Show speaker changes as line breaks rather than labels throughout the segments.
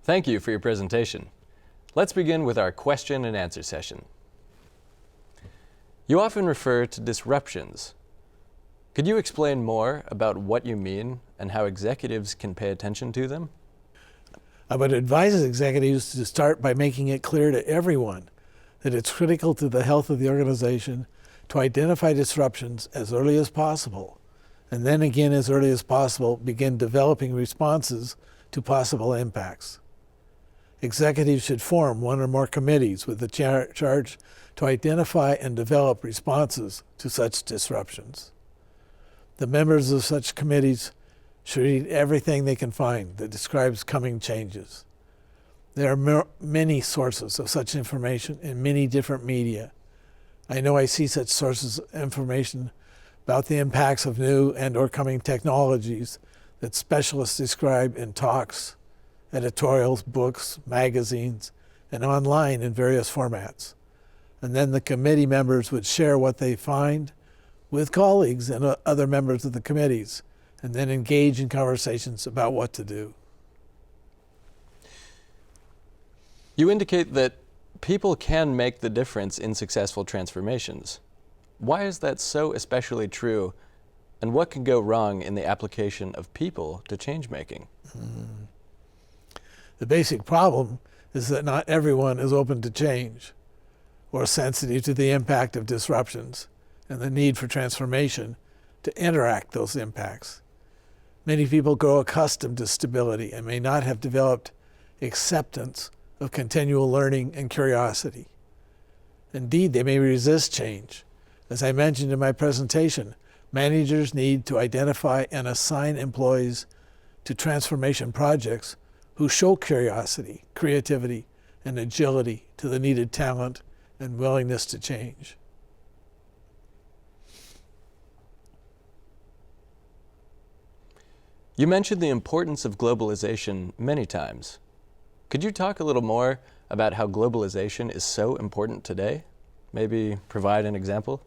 Thank you for your presentation. Let's begin with our question and answer session. You often refer to disruptions. Could you explain more about what you mean and how executives can pay attention to them?
I would advise executives to start by making it clear to everyone that it's critical to the health of the organization to identify disruptions as early as possible, and then again as early as possible begin developing responses to possible impacts. Executives should form one or more committees with the charge to identify and develop responses to such disruptions. The members of such committees should read everything they can find that describes coming changes. There are many sources of such information in many different media. I know I see such sources of information about the impacts of new and/or coming technologies that specialists describe in talks, editorials, books, magazines, and online in various formats. And then the committee members would share what they find with colleagues and other members of the committees, and then engage in conversations about what to do.
You indicate that people can make the difference in successful transformations. Why is that so especially true, and what can go wrong in the application of people to change making?
The basic problem is that not everyone is open to change or sensitive to the impact of disruptions and the need for transformation to interact those impacts. Many people grow accustomed to stability and may not have developed acceptance of continual learning and curiosity. Indeed, they may resist change. As I mentioned in my presentation, managers need to identify and assign employees to transformation projects who show curiosity, creativity, and agility to the needed talent and willingness to change.
You mentioned the importance of globalization many times. Could you talk a little more about how globalization is so important today? Maybe provide an example?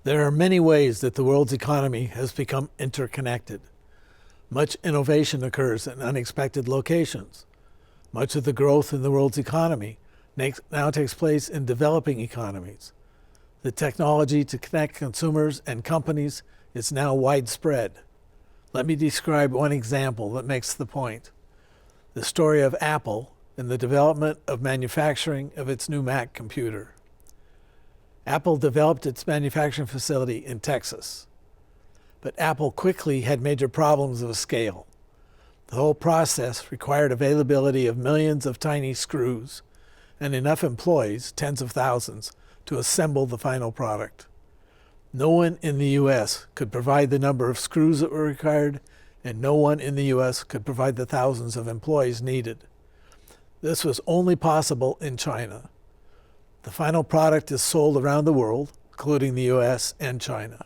There are many ways that the world's economy has become interconnected. Much innovation occurs in unexpected locations. Much of the growth in the world's economy now takes place in developing economies. The technology to connect consumers and companies is now widespread. Let me describe one example that makes the point. The story of Apple and the development of manufacturing of its new Mac computer. Apple developed its manufacturing facility in Texas, but Apple quickly had major problems of scale. The whole process required availability of millions of tiny screws and enough employees, tens of thousands, to assemble the final product. No one in the U.S. could provide the number of screws that were required, and no one in the U.S. could provide the thousands of employees needed. This was only possible in China. The final product is sold around the world, including the U.S. and China.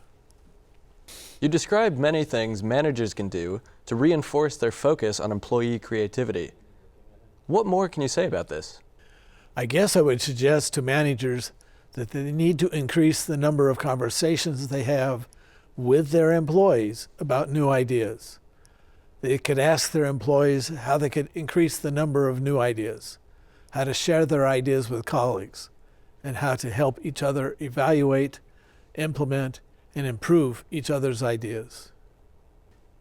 You described many things managers can do to reinforce their focus on employee creativity. What more can you say about this?
I guess I would suggest to managers that they need to increase the number of conversations they have with their employees about new ideas. They could ask their employees how they could increase the number of new ideas, how to share their ideas with colleagues, and how to help each other evaluate, implement, and improve each other's ideas.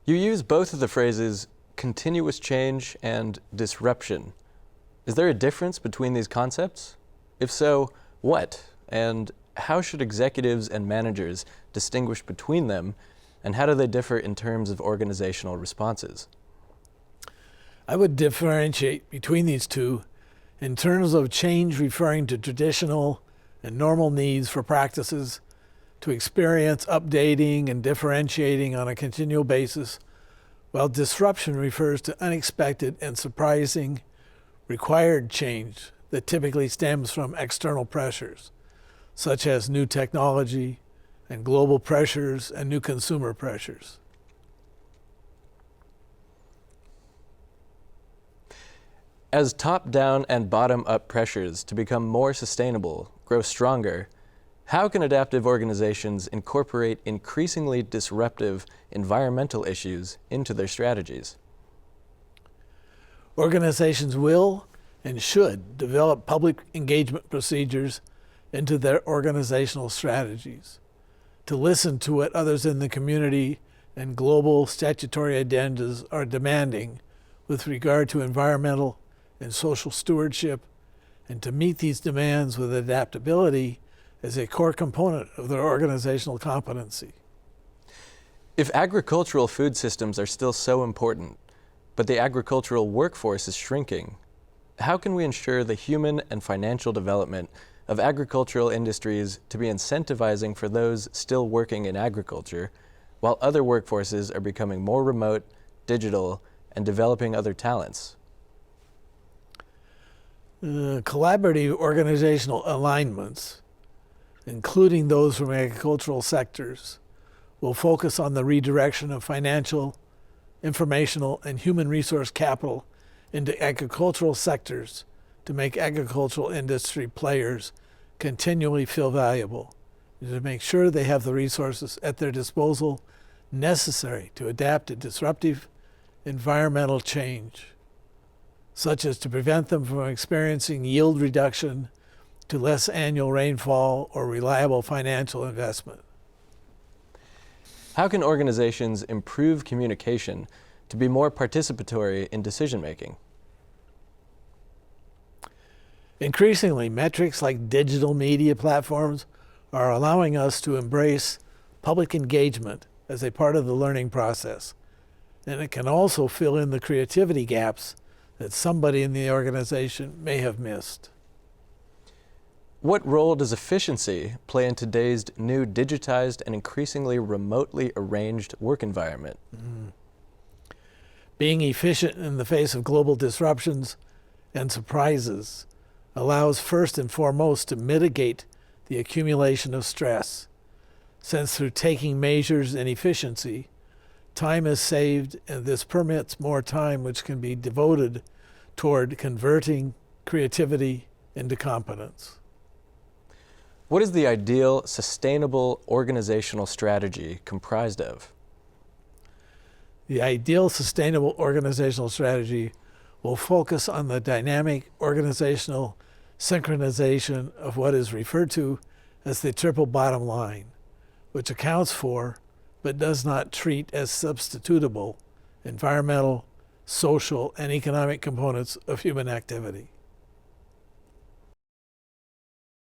You use both of the phrases continuous change and disruption. Is there a difference between these concepts? If so, what? And how should executives and managers distinguish between them, and how do they differ in terms of organizational responses?
I would differentiate between these two in terms of change referring to traditional and normal needs for practices, to experience updating and differentiating on a continual basis, while disruption refers to unexpected and surprising required change that typically stems from external pressures, such as new technology and global pressures and new consumer pressures.
As top-down and bottom-up pressures to become more sustainable grow stronger, how can adaptive organizations incorporate increasingly disruptive environmental issues into their strategies?
Organizations will and should develop public engagement procedures into their organizational strategies, to listen to what others in the community and global statutory agendas are demanding with regard to environmental and social stewardship, and to meet these demands with adaptability as a core component of their organizational competency.
If agricultural food systems are still so important, but the agricultural workforce is shrinking, how can we ensure the human and financial development of agricultural industries to be incentivizing for those still working in agriculture, while other workforces are becoming more remote, digital, and developing other talents?
Collaborative organizational alignments, including those from agricultural sectors, will focus on the redirection of financial, informational, and human resource capital into agricultural sectors to make agricultural industry players continually feel valuable, and to make sure they have the resources at their disposal necessary to adapt to disruptive environmental change, such as to prevent them from experiencing yield reduction to less annual rainfall or reliable financial investment.
How can organizations improve communication to be more participatory in decision-making?
Increasingly, metrics like digital media platforms are allowing us to embrace public engagement as a part of the learning process, and it can also fill in the creativity gaps that somebody in the organization may have missed.
What role does efficiency play in today's new digitized and increasingly remotely arranged work environment?
Being efficient in the face of global disruptions and surprises allows first and foremost to mitigate the accumulation of stress, since through taking measures in efficiency, time is saved, and this permits more time which can be devoted toward converting creativity into competence.
What is the ideal sustainable organizational strategy comprised of?
The ideal sustainable organizational strategy will focus on the dynamic organizational synchronization of what is referred to as the triple bottom line, which accounts for but does not treat as substitutable environmental, social, and economic components of human activity.